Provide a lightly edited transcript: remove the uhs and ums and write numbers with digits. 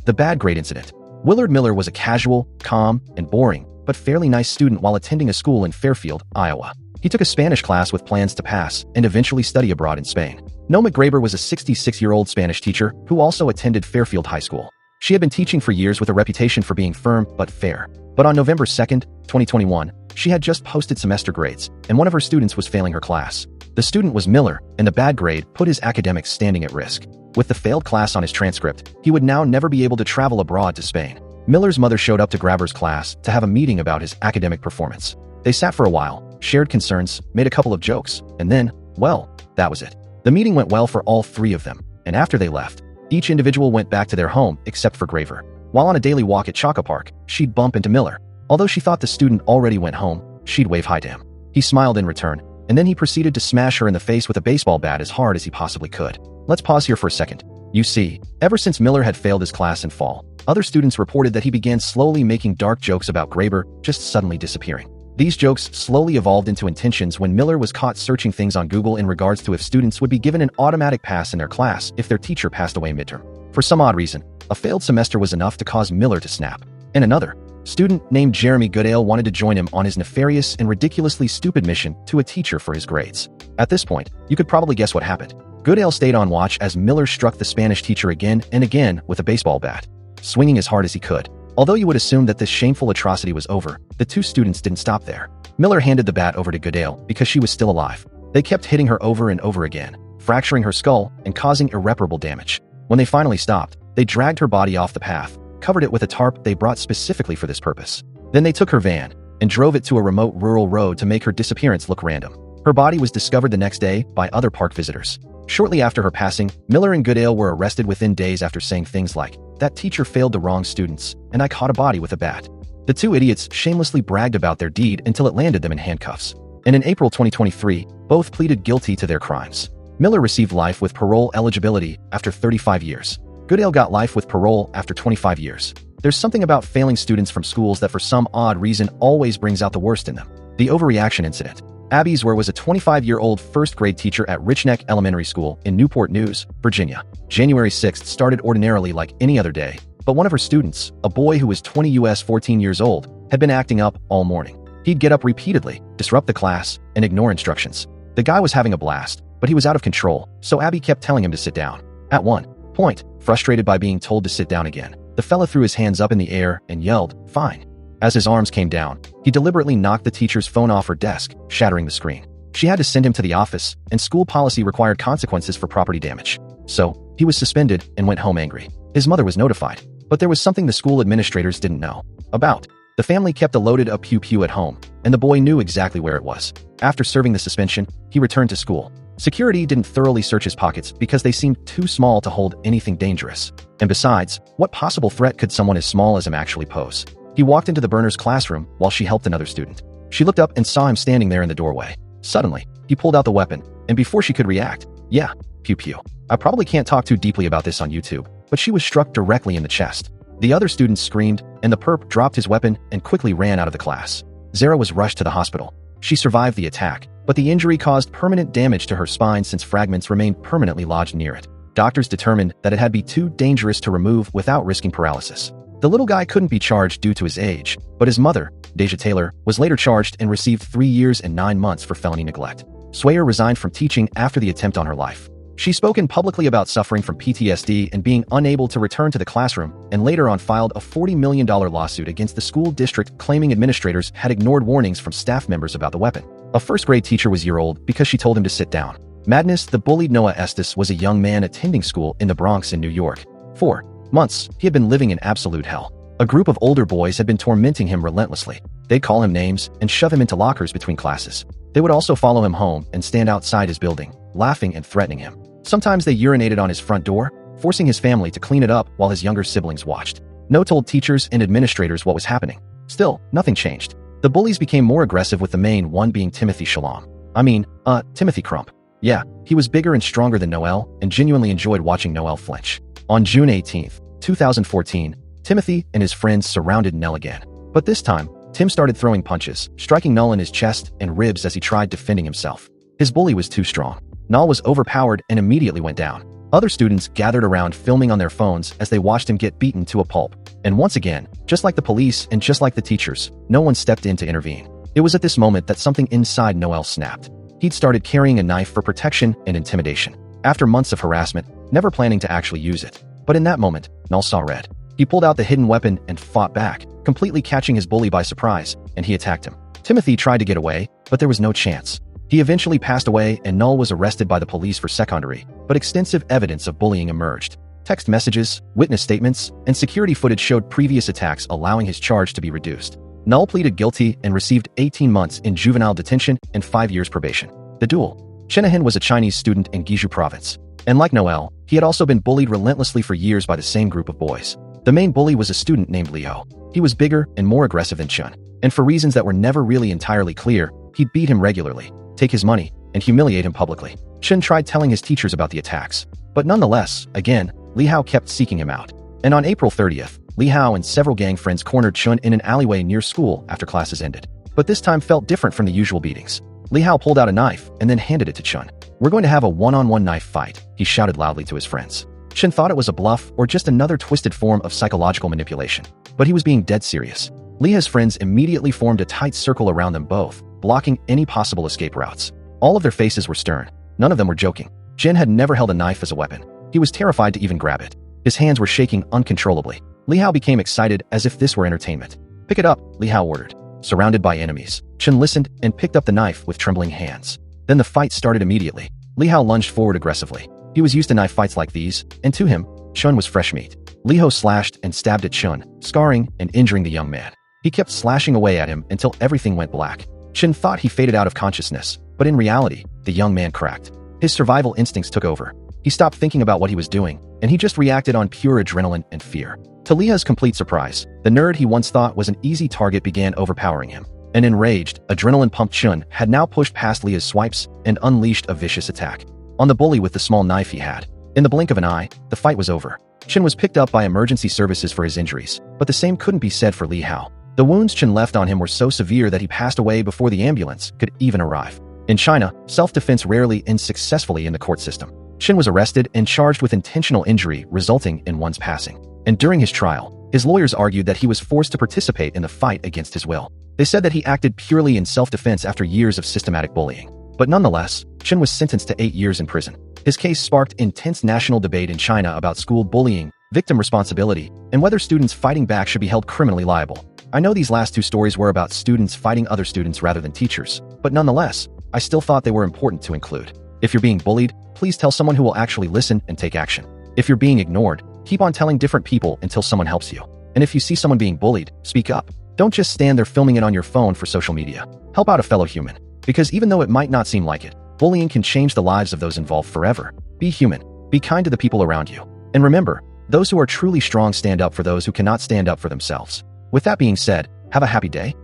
The bad grade incident. Willard Miller was a casual, calm, and boring, but fairly nice student while attending a school in Fairfield, Iowa. He took a Spanish class with plans to pass and eventually study abroad in Spain. Noe McGraber was a 66-year-old Spanish teacher who also attended Fairfield High School. She had been teaching for years with a reputation for being firm but fair. But on November 2nd, 2021, she had just posted semester grades, and one of her students was failing her class. The student was Miller, and the bad grade put his academic standing at risk. With the failed class on his transcript, he would now never be able to travel abroad to Spain. Miller's mother showed up to Graber's class to have a meeting about his academic performance. They sat for a while, shared concerns, made a couple of jokes, and then, well, that was it. The meeting went well for all three of them, and after they left, each individual went back to their home except for Graver. While on a daily walk at Chaka Park, she'd bump into Miller. Although she thought the student already went home, she'd wave hi to him. He smiled in return, and then he proceeded to smash her in the face with a baseball bat as hard as he possibly could. Let's pause here for a second. You see, ever since Miller had failed his class in fall, other students reported that he began slowly making dark jokes about Graber just suddenly disappearing. These jokes slowly evolved into intentions when Miller was caught searching things on Google in regards to if students would be given an automatic pass in their class if their teacher passed away midterm. For some odd reason, a failed semester was enough to cause Miller to snap. And another student named Jeremy Goodale wanted to join him on his nefarious and ridiculously stupid mission to a teacher for his grades. At this point, you could probably guess what happened. Goodale stayed on watch as Miller struck the Spanish teacher again and again with a baseball bat, swinging as hard as he could. Although you would assume that this shameful atrocity was over, the two students didn't stop there. Miller handed the bat over to Goodale because she was still alive. They kept hitting her over and over again, fracturing her skull and causing irreparable damage. When they finally stopped, they dragged her body off the path, covered it with a tarp they brought specifically for this purpose. Then they took her van and drove it to a remote rural road to make her disappearance look random. Her body was discovered the next day by other park visitors. Shortly after her passing, Miller and Goodale were arrested within days after saying things like, "That teacher failed the wrong students, and I caught a body with a bat." The two idiots shamelessly bragged about their deed until it landed them in handcuffs. And in April 2023, both pleaded guilty to their crimes. Miller received life with parole eligibility after 35 years. Goodale got life with parole after 25 years. There's something about failing students from schools that for some odd reason always brings out the worst in them. The overreaction incident. Abby Zwer was a 25-year-old first-grade teacher at Richneck Elementary School in Newport News, Virginia. January 6th started ordinarily like any other day, but one of her students, a boy who was 14 years old, had been acting up all morning. He'd get up repeatedly, disrupt the class, and ignore instructions. The guy was having a blast, but he was out of control, so Abby kept telling him to sit down. At one point, frustrated by being told to sit down again, the fella threw his hands up in the air and yelled, "Fine." As his arms came down, he deliberately knocked the teacher's phone off her desk, shattering the screen. She had to send him to the office, and school policy required consequences for property damage. So, he was suspended and went home angry. His mother was notified, but there was something the school administrators didn't know about. The family kept a loaded-up pew-pew at home, and the boy knew exactly where it was. After serving the suspension, he returned to school. Security didn't thoroughly search his pockets because they seemed too small to hold anything dangerous. And besides, what possible threat could someone as small as him actually pose? He walked into the burner's classroom while she helped another student. She looked up and saw him standing there in the doorway. Suddenly, he pulled out the weapon, and before she could react, yeah, pew-pew. I probably can't talk too deeply about this on YouTube, but she was struck directly in the chest. The other students screamed, and the perp dropped his weapon and quickly ran out of the class. Zara was rushed to the hospital. She survived the attack, but the injury caused permanent damage to her spine since fragments remained permanently lodged near it. Doctors determined that it had been too dangerous to remove without risking paralysis. The little guy couldn't be charged due to his age, but his mother, Deja Taylor, was later charged and received 3 years and 9 months for felony neglect. Swayer resigned from teaching after the attempt on her life. She's spoken publicly about suffering from PTSD and being unable to return to the classroom, and later on filed a $40 million lawsuit against the school district claiming administrators had ignored warnings from staff members about the weapon. A first-grade teacher was year-old because she told him to sit down. Madness, the bullied Noah Estes was a young man attending school in the Bronx in New York. 4 months, he had been living in absolute hell. A group of older boys had been tormenting him relentlessly. They'd call him names and shove him into lockers between classes. They would also follow him home and stand outside his building, laughing and threatening him. Sometimes they urinated on his front door, forcing his family to clean it up while his younger siblings watched. No told teachers and administrators what was happening. Still, nothing changed. The bullies became more aggressive, with the main one being Timothy Shalom. Timothy Crump. Yeah, he was bigger and stronger than Noel and genuinely enjoyed watching Noel flinch. On June 18, 2014, Timothy and his friends surrounded Nell again. But this time, Tim started throwing punches, striking Null in his chest and ribs as he tried defending himself. His bully was too strong. Null was overpowered and immediately went down. Other students gathered around filming on their phones as they watched him get beaten to a pulp. And once again, just like the police and just like the teachers, no one stepped in to intervene. It was at this moment that something inside Noel snapped. He'd started carrying a knife for protection and intimidation. After months of harassment, never planning to actually use it. But in that moment, Noel saw red. He pulled out the hidden weapon and fought back, completely catching his bully by surprise, and he attacked him. Timothy tried to get away, but there was no chance. He eventually passed away and Noel was arrested by the police for secondary, but extensive evidence of bullying emerged. Text messages, witness statements, and security footage showed previous attacks, allowing his charge to be reduced. Noel pleaded guilty and received 18 months in juvenile detention and 5 years probation. The duel. Shanahan was a Chinese student in Guizhou province. And like Noel, he had also been bullied relentlessly for years by the same group of boys. The main bully was a student named Liu. He was bigger and more aggressive than Chun. And for reasons that were never really entirely clear, he'd beat him regularly, take his money, and humiliate him publicly. Chun tried telling his teachers about the attacks. But nonetheless, again, Li Hao kept seeking him out. And on April 30th, Li Hao and several gang friends cornered Chun in an alleyway near school after classes ended. But this time felt different from the usual beatings. Li Hao pulled out a knife and then handed it to Chun. "We're going to have a one-on-one knife fight," he shouted loudly to his friends. Chun thought it was a bluff or just another twisted form of psychological manipulation. But he was being dead serious. Li Hao's friends immediately formed a tight circle around them both, blocking any possible escape routes. All of their faces were stern. None of them were joking. Jin had never held a knife as a weapon. He was terrified to even grab it. His hands were shaking uncontrollably. Li Hao became excited as if this were entertainment. "Pick it up," Li Hao ordered. Surrounded by enemies, Chun listened and picked up the knife with trembling hands. Then the fight started immediately. Li Hao lunged forward aggressively. He was used to knife fights like these, and to him, Chun was fresh meat. Li Hao slashed and stabbed at Chun, scarring and injuring the young man. He kept slashing away at him until everything went black. Chun thought he faded out of consciousness, but in reality, the young man cracked. His survival instincts took over. He stopped thinking about what he was doing, and he just reacted on pure adrenaline and fear. To Leah's complete surprise, the nerd he once thought was an easy target began overpowering him. An enraged, adrenaline-pumped Chun had now pushed past Leah's swipes and unleashed a vicious attack on the bully with the small knife he had. In the blink of an eye, the fight was over. Chun was picked up by emergency services for his injuries, but the same couldn't be said for Li Hao. The wounds Chun left on him were so severe that he passed away before the ambulance could even arrive. In China, self-defense rarely ends successfully in the court system. Chun was arrested and charged with intentional injury resulting in one's passing. And during his trial, his lawyers argued that he was forced to participate in the fight against his will. They said that he acted purely in self-defense after years of systematic bullying. But nonetheless, Chun was sentenced to 8 years in prison. His case sparked intense national debate in China about school bullying, victim responsibility, and whether students fighting back should be held criminally liable. I know these last two stories were about students fighting other students rather than teachers, but nonetheless, I still thought they were important to include. If you're being bullied, please tell someone who will actually listen and take action. If you're being ignored, keep on telling different people until someone helps you. And if you see someone being bullied, speak up. Don't just stand there filming it on your phone for social media. Help out a fellow human. Because even though it might not seem like it, bullying can change the lives of those involved forever. Be human. Be kind to the people around you. And remember, those who are truly strong stand up for those who cannot stand up for themselves. With that being said, have a happy day.